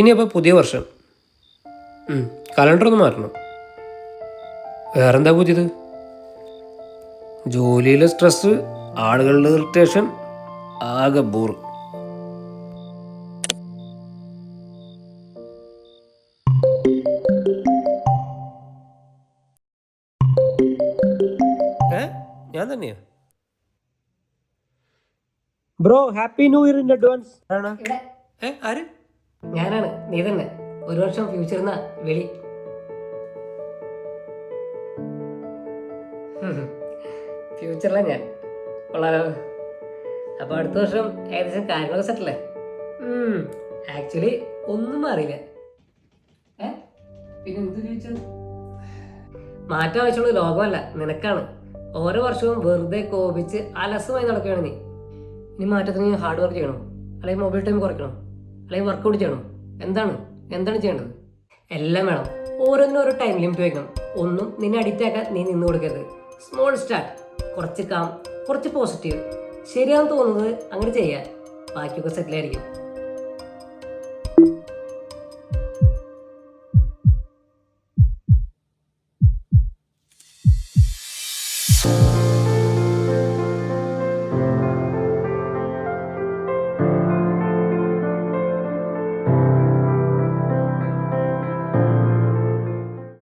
ഇനിയപ്പോൾ പുതിയ വർഷം. കലണ്ടർ ഒന്ന് മാറ്റണം. വേറെന്താ പുതിയത്? ജോലിയിലെ സ്ട്രെസ്, ആളുകളുടെ ഇറിറ്റേഷൻ, ആകെ ബോർ. ഞാൻ തന്നെയാ. Bro, happy new year in advance. ആര്? ഞാനാണ്. നീ തന്നെ. ഒരു വർഷം ഫ്യൂച്ചറിന്ന വിളി. ഫ്യൂച്ചറിലെ ഞാൻ കൊള്ളാലോ. അപ്പൊ അടുത്ത വർഷം ഏകദേശം കാര്യങ്ങളൊക്കെ സെറ്റല്ലേ? ആക്ച്വലി ഒന്നും മാറിയില്ല. പിന്നെ എന്ത് ചോദിച്ചത്? മാറ്റം ആവശ്യമുള്ള ലോകമല്ല, നിനക്കാണ്. ഓരോ വർഷവും വെറുതെ കോപിച്ച് അലസമായി നടക്കുകയാണ് നീ. ഇനി മാറ്റത്തിന് ഹാർഡ് വർക്ക് ചെയ്യണോ, അല്ലെങ്കിൽ മൊബൈൽ ടൈം കുറയ്ക്കണോ, അല്ലെങ്കിൽ വർക്കൗട്ട് ചെയ്യണോ? എന്താണ് ചെയ്യേണ്ടത്? എല്ലാം വേണം. ഓരോന്നിനും ഓരോ ടൈം ലിമിറ്റ് വയ്ക്കണം. ഒന്നും നിന്നെ അഡിക്റ്റ് ആക്കാൻ നീ നിന്ന് കൊടുക്കരുത്. Small start. കുറച്ച് കാം, കുറച്ച് പോസിറ്റീവ്. ശരിയാണെന്ന് തോന്നുന്നത് അങ്ങനെ ചെയ്യാൻ. ബാക്കിയൊക്കെ സെറ്റിലായിരിക്കും.